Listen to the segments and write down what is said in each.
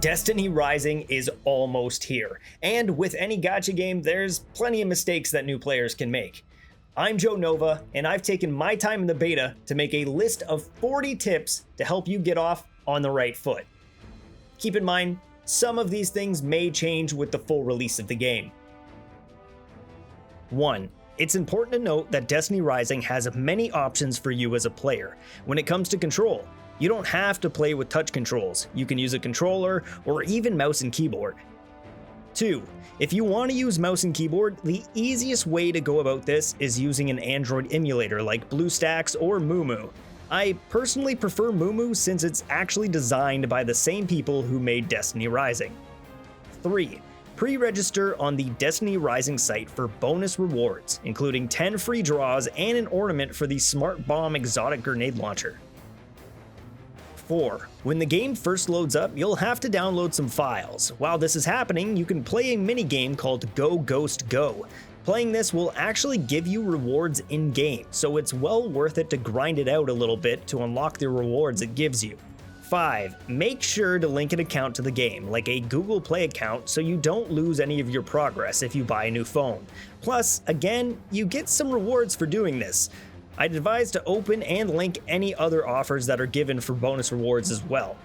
Destiny Rising is almost here, and with any gacha game, there's plenty of mistakes that new players can make. I'm JoeNova, and I've taken my time in the beta to make a list of 40 tips to help you get off on the right foot. Keep in mind, some of these things may change with the full release of the game. 1. It's important to note that Destiny Rising has many options for you as a player. When it comes to control, you don't have to play with touch controls. You can use a controller or even mouse and keyboard. 2. If you want to use mouse and keyboard, the easiest way to go about this is using an Android emulator like BlueStacks or Mumu. I personally prefer Mumu since it's actually designed by the same people who made Destiny Rising. 3. Pre-register on the Destiny Rising site for bonus rewards, including 10 free draws and an ornament for the Smart Bomb exotic grenade launcher. 4. When the game first loads up, you'll have to download some files. While this is happening, you can play a minigame called Go Ghost Go. Playing this will actually give you rewards in-game, so it's well worth it to grind it out a little bit to unlock the rewards it gives you. 5. Make sure to link an account to the game, like a Google Play account, so you don't lose any of your progress if you buy a new phone. Plus, again, you get some rewards for doing this. I'd advise to open and link any other offers that are given for bonus rewards as well.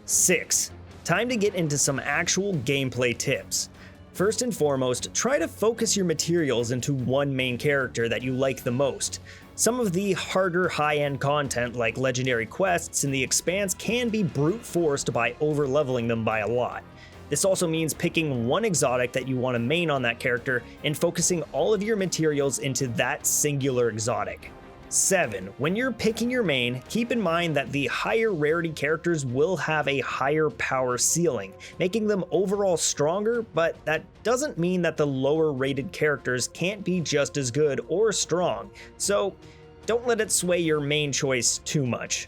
6. Time to get into some actual gameplay tips. First and foremost, try to focus your materials into one main character that you like the most. Some of the harder high-end content like legendary quests in the Expanse can be brute forced by over-leveling them by a lot. This also means picking one exotic that you want to main on that character and focusing all of your materials into that singular exotic. 7. When you're picking your main, keep in mind that the higher rarity characters will have a higher power ceiling, making them overall stronger, but that doesn't mean that the lower rated characters can't be just as good or strong, so don't let it sway your main choice too much.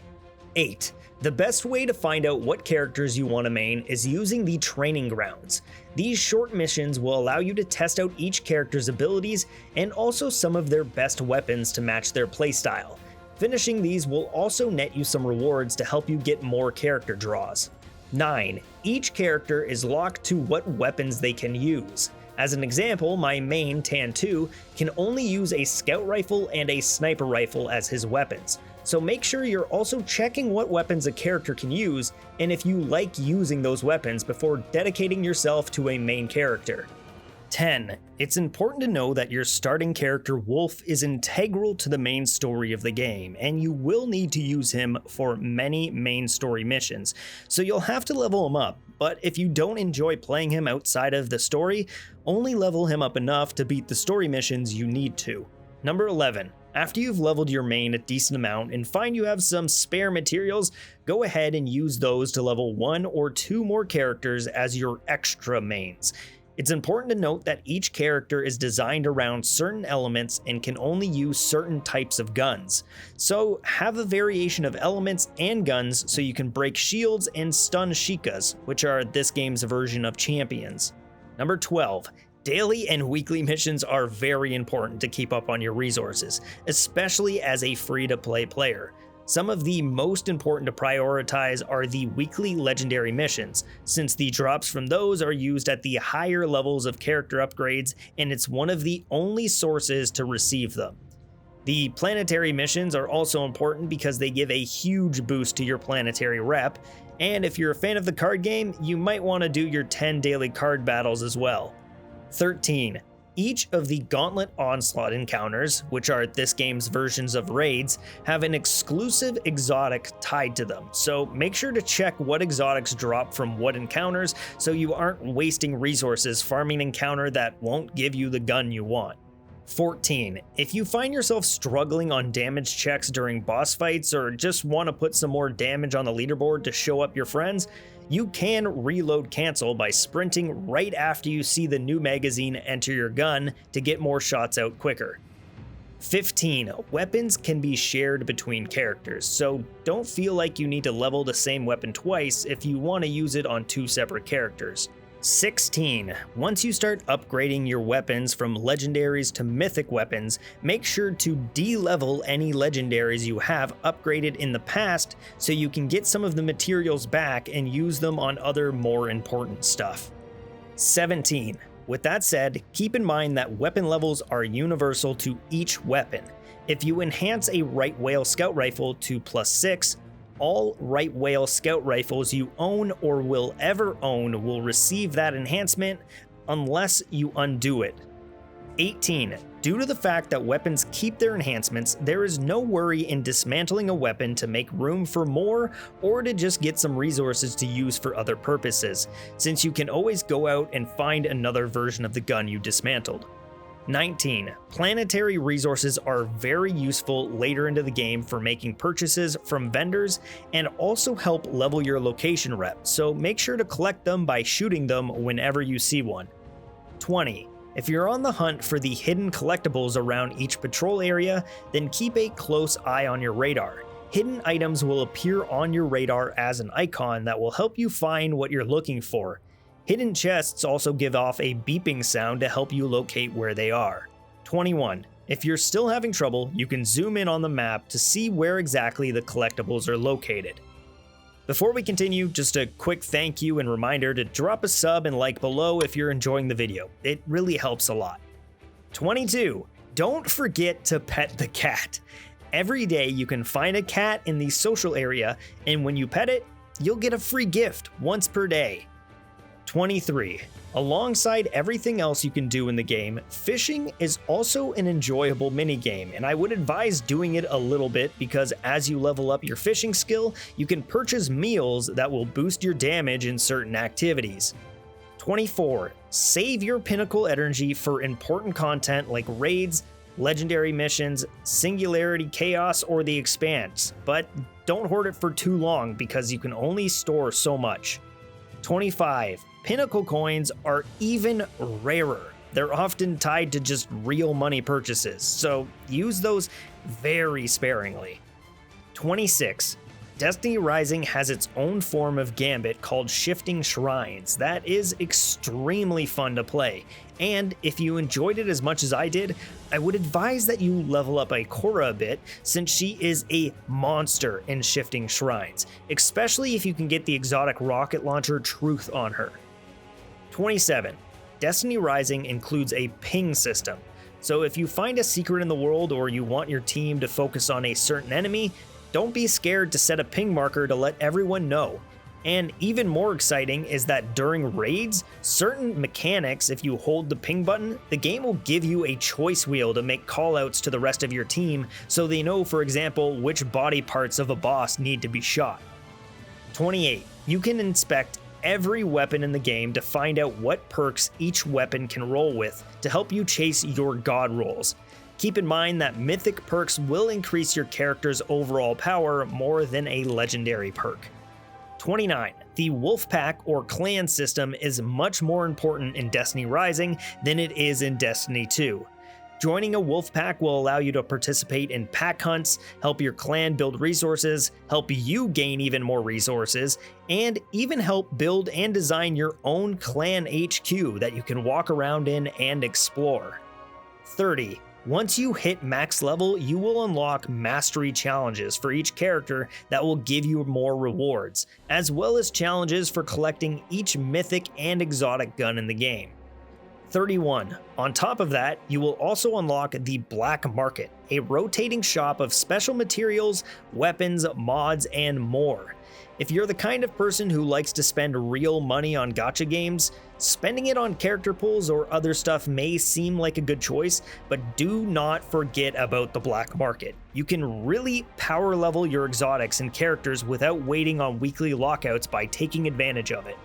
8. The best way to find out what characters you want to main is using the training grounds. These short missions will allow you to test out each character's abilities and also some of their best weapons to match their playstyle. Finishing these will also net you some rewards to help you get more character draws. 9. Each character is locked to what weapons they can use. As an example, my main, Tan2, can only use a scout rifle and a sniper rifle as his weapons. So make sure you're also checking what weapons a character can use and if you like using those weapons before dedicating yourself to a main character. 10. It's important to know that your starting character Wolf is integral to the main story of the game, and you will need to use him for many main story missions, so you'll have to level him up, but if you don't enjoy playing him outside of the story, only level him up enough to beat the story missions you need to. Number 11. After you've leveled your main a decent amount and find you have some spare materials, go ahead and use those to level 1 or 2 more characters as your extra mains. It's important to note that each character is designed around certain elements and can only use certain types of guns. So have a variation of elements and guns so you can break shields and stun Shikas, which are this game's version of champions. Number 12. Daily and weekly missions are very important to keep up on your resources, especially as a free-to-play player. Some of the most important to prioritize are the weekly legendary missions, since the drops from those are used at the higher levels of character upgrades, and it's one of the only sources to receive them. The planetary missions are also important because they give a huge boost to your planetary rep, and if you're a fan of the card game, you might want to do your 10 daily card battles as well. 13. Each of the Gauntlet Onslaught encounters, which are this game's versions of raids, have an exclusive exotic tied to them, so make sure to check what exotics drop from what encounters so you aren't wasting resources farming an encounter that won't give you the gun you want. 14. If you find yourself struggling on damage checks during boss fights or just want to put some more damage on the leaderboard to show up your friends, you can reload cancel by sprinting right after you see the new magazine enter your gun to get more shots out quicker. 15. Weapons can be shared between characters, so don't feel like you need to level the same weapon twice if you want to use it on 2 separate characters. 16. Once you start upgrading your weapons from legendaries to mythic weapons, make sure to de-level any legendaries you have upgraded in the past so you can get some of the materials back and use them on other more important stuff. 17. With that said, keep in mind that weapon levels are universal to each weapon. If you enhance a right whale scout rifle to +6, all right whale scout rifles you own or will ever own will receive that enhancement unless you undo it. 18. Due to the fact that weapons keep their enhancements, there is no worry in dismantling a weapon to make room for more or to just get some resources to use for other purposes, since you can always go out and find another version of the gun you dismantled. 19. Planetary resources are very useful later into the game for making purchases from vendors and also help level your location rep, so make sure to collect them by shooting them whenever you see one. 20. If you're on the hunt for the hidden collectibles around each patrol area, then keep a close eye on your radar. Hidden items will appear on your radar as an icon that will help you find what you're looking for. Hidden chests also give off a beeping sound to help you locate where they are. 21. If you're still having trouble, you can zoom in on the map to see where exactly the collectibles are located. Before we continue, just a quick thank you and reminder to drop a sub and like below if you're enjoying the video. It really helps a lot. 22. Don't forget to pet the cat. Every day you can find a cat in the social area, and when you pet it, you'll get a free gift once per day. 23. Alongside everything else you can do in the game, fishing is also an enjoyable minigame, and I would advise doing it a little bit because as you level up your fishing skill, you can purchase meals that will boost your damage in certain activities. 24. Save your pinnacle energy for important content like raids, legendary missions, Singularity Chaos, or the Expanse, but don't hoard it for too long because you can only store so much. 25. Pinnacle coins are even rarer. They're often tied to just real money purchases, so use those very sparingly. 26. Destiny Rising has its own form of gambit called Shifting Shrines that is extremely fun to play, and if you enjoyed it as much as I did, I would advise that you level up Ikora a bit since she is a monster in Shifting Shrines, especially if you can get the exotic rocket launcher Truth on her. 27. Destiny Rising includes a ping system, so if you find a secret in the world or you want your team to focus on a certain enemy, don't be scared to set a ping marker to let everyone know. And even more exciting is that during raids, certain mechanics, if you hold the ping button, the game will give you a choice wheel to make callouts to the rest of your team so they know, for example, which body parts of a boss need to be shot. 28. You can inspect every weapon in the game to find out what perks each weapon can roll with to help you chase your god rolls. Keep in mind that mythic perks will increase your character's overall power more than a legendary perk. 29. The wolf pack or clan system is much more important in Destiny Rising than it is in Destiny 2. Joining a wolf pack will allow you to participate in pack hunts, help your clan build resources, help you gain even more resources, and even help build and design your own clan HQ that you can walk around in and explore. 30. Once you hit max level, you will unlock mastery challenges for each character that will give you more rewards, as well as challenges for collecting each mythic and exotic gun in the game. 31. On top of that, you will also unlock the Black Market, a rotating shop of special materials, weapons, mods, and more. If you're the kind of person who likes to spend real money on gacha games, spending it on character pulls or other stuff may seem like a good choice, but do not forget about the Black Market. You can really power level your exotics and characters without waiting on weekly lockouts by taking advantage of it.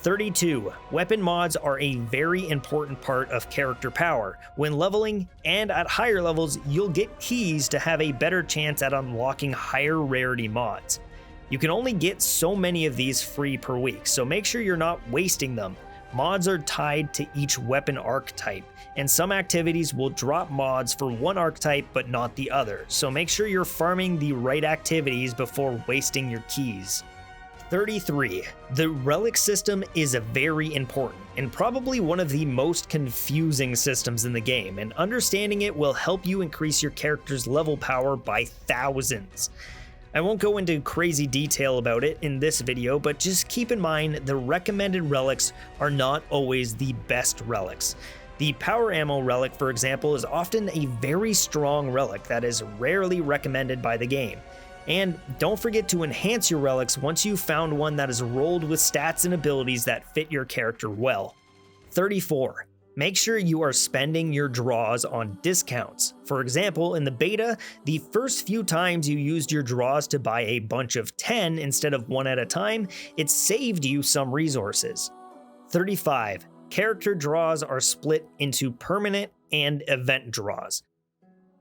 32. Weapon mods are a very important part of character power. When leveling, and at higher levels, you'll get keys to have a better chance at unlocking higher rarity mods. You can only get so many of these free per week, so make sure you're not wasting them. Mods are tied to each weapon archetype, and some activities will drop mods for one archetype but not the other, so make sure you're farming the right activities before wasting your keys. 33. The relic system is very important and probably one of the most confusing systems in the game, and understanding it will help you increase your character's level power by thousands. I won't go into crazy detail about it in this video, but just keep in mind the recommended relics are not always the best relics. The power ammo relic, for example, is often a very strong relic that is rarely recommended by the game. And don't forget to enhance your relics once you've found one that is rolled with stats and abilities that fit your character well. 34. Make sure you are spending your draws on discounts. For example, in the beta, the first few times you used your draws to buy a bunch of 10 instead of one at a time, it saved you some resources. 35. Character draws are split into permanent and event draws.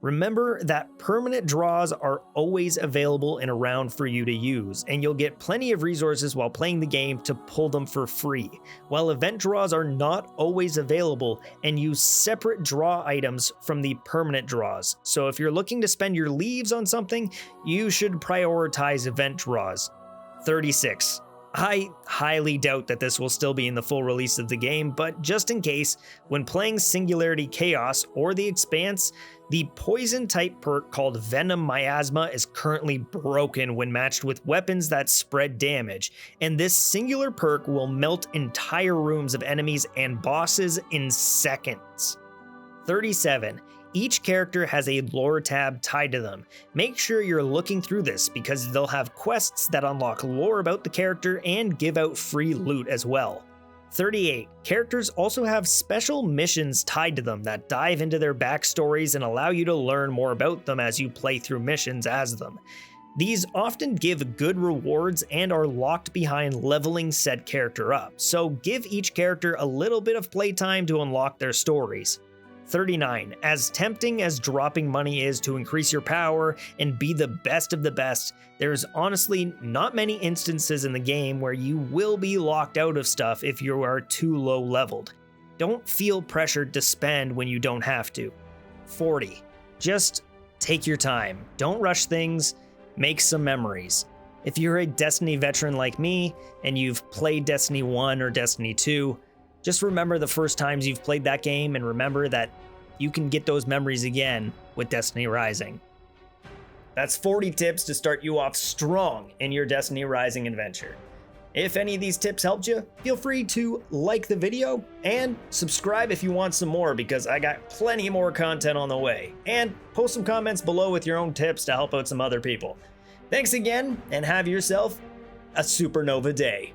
Remember that permanent draws are always available and around for you to use, and you'll get plenty of resources while playing the game to pull them for free, while event draws are not always available and use separate draw items from the permanent draws. So if you're looking to spend your leaves on something, you should prioritize event draws. 36. I highly doubt that this will still be in the full release of the game, but just in case, when playing Singularity Chaos or the Expanse, the poison type perk called Venom Miasma is currently broken when matched with weapons that spread damage, and this singular perk will melt entire rooms of enemies and bosses in seconds. 37. Each character has a lore tab tied to them. Make sure you're looking through this because they'll have quests that unlock lore about the character and give out free loot as well. 38. Characters also have special missions tied to them that dive into their backstories and allow you to learn more about them as you play through missions as them. These often give good rewards and are locked behind leveling said character up, so give each character a little bit of playtime to unlock their stories. 39. As tempting as dropping money is to increase your power and be the best of the best, there's honestly not many instances in the game where you will be locked out of stuff if you are too low leveled. Don't feel pressured to spend when you don't have to. 40. Just take your time. Don't rush things. Make some memories. If you're a Destiny veteran like me and you've played Destiny 1 or Destiny 2, just remember the first times you've played that game and remember that you can get those memories again with Destiny Rising. That's 40 tips to start you off strong in your Destiny Rising adventure. If any of these tips helped you, feel free to like the video and subscribe if you want some more because I got plenty more content on the way. And post some comments below with your own tips to help out some other people. Thanks again and have yourself a supernova day.